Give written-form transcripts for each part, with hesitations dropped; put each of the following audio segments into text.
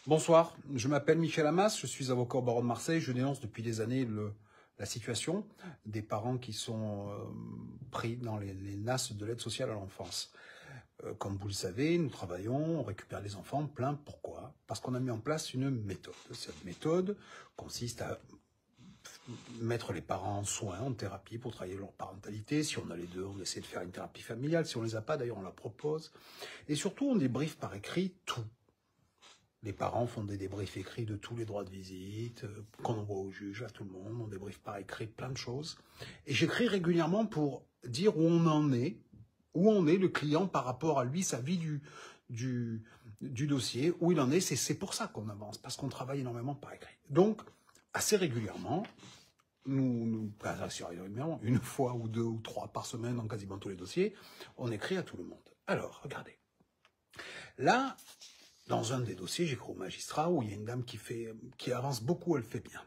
Bonsoir, je m'appelle Michel Amas, je suis avocat au barreau de Marseille. Je dénonce depuis des années la situation des parents qui sont pris dans les nasses de l'aide sociale à l'enfance. Comme vous le savez, nous travaillons, on récupère les enfants plein. Pourquoi? Parce qu'on a mis en place une méthode. Cette méthode consiste à mettre les parents en soins, en thérapie pour travailler leur parentalité. Si on a les deux, on essaie de faire une thérapie familiale. Si on les a pas, d'ailleurs, on la propose. Et surtout, on débriefe par écrit tout. Les parents font des débriefs écrits de tous les droits de visite, qu'on envoie au juge, à tout le monde. On débriefe par écrit plein de choses. Et j'écris régulièrement pour dire où on en est, où en est le client par rapport à lui, sa vie du dossier, où il en est. C'est pour ça qu'on avance, parce qu'on travaille énormément par écrit. Donc, assez régulièrement, assez régulièrement, une fois ou deux ou trois par semaine dans quasiment tous les dossiers, on écrit à tout le monde. Alors, regardez. Là, dans un des dossiers, j'écris au magistrat où il y a une dame qui avance beaucoup, elle fait bien.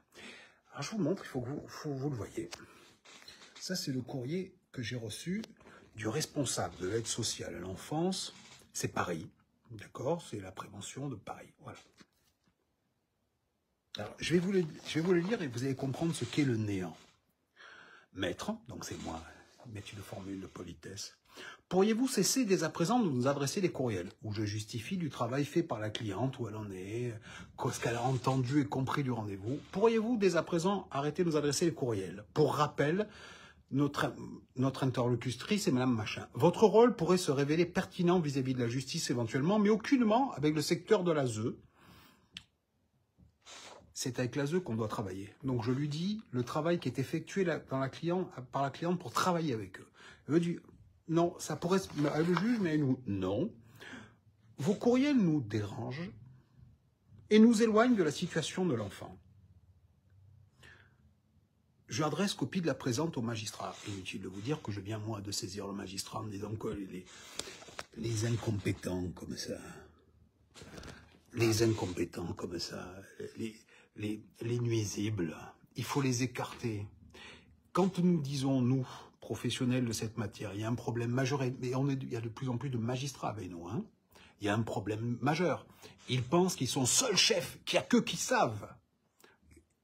Alors je vous montre, il faut que vous le voyez. Ça, c'est le courrier que j'ai reçu du responsable de l'aide sociale à l'enfance. C'est Paris, d'accord? C'est la prévention de Paris, voilà. Alors, je vais vous le lire et vous allez comprendre ce qu'est le néant. Maître, donc c'est moi, métier de formule de politesse. Pourriez-vous cesser dès à présent de nous adresser des courriels où je justifie du travail fait par la cliente, où elle en est, ce qu'elle a entendu et compris du rendez-vous? Pourriez-vous dès à présent arrêter de nous adresser les courriels? Pour rappel, notre interlocutrice est Madame Machin. Votre rôle pourrait se révéler pertinent vis-à-vis de la justice éventuellement, mais aucunement avec le secteur de l'ASE. C'est avec l'ASE qu'on doit travailler. Donc je lui dis le travail qui est effectué par la cliente pour travailler avec eux. Elle me dit non, ça pourrait être le juge, mais nous, non. Vos courriels nous dérangent et nous éloignent de la situation de l'enfant. Je adresse copie de la présente au magistrat. Inutile de vous dire que je viens, moi, de saisir le magistrat en disant que les incompétents comme ça, les nuisibles, il faut les écarter. Quand nous disons, nous, professionnels de cette matière, il y a un problème majeur, mais il y a de plus en plus de magistrats avec nous, hein. Il y a un problème majeur. Ils pensent qu'ils sont seuls chefs, qu'il n'y a qu'eux qui savent.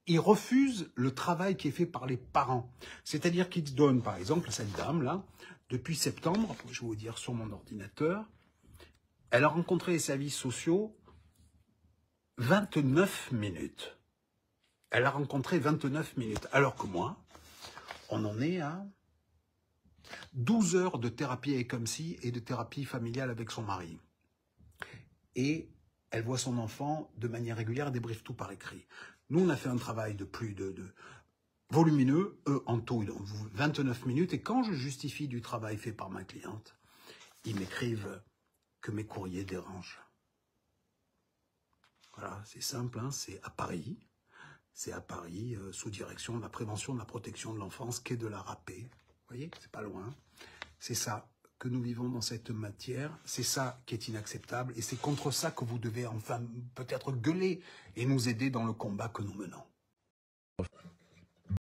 Ils refusent le travail qui est fait par les parents. C'est-à-dire qu'ils donnent, par exemple, à cette dame-là, depuis septembre, je vais vous dire sur mon ordinateur, elle a rencontré les services sociaux 29 minutes. Elle a rencontré 29 minutes. Alors que moi, on en est à 12 heures de thérapie avec comme si et de thérapie familiale avec son mari. Et elle voit son enfant de manière régulière et débriefe tout par écrit. Nous, on a fait un travail de plus de volumineux, en tout, 29 minutes. Et quand je justifie du travail fait par ma cliente, ils m'écrivent que mes courriers dérangent. Voilà, c'est simple, hein, c'est à Paris. C'est à Paris, sous direction de la prévention de la protection de l'enfance, quai de la Râpée. Vous voyez, c'est pas loin. C'est ça que nous vivons dans cette matière, c'est ça qui est inacceptable, et c'est contre ça que vous devez enfin peut-être gueuler et nous aider dans le combat que nous menons.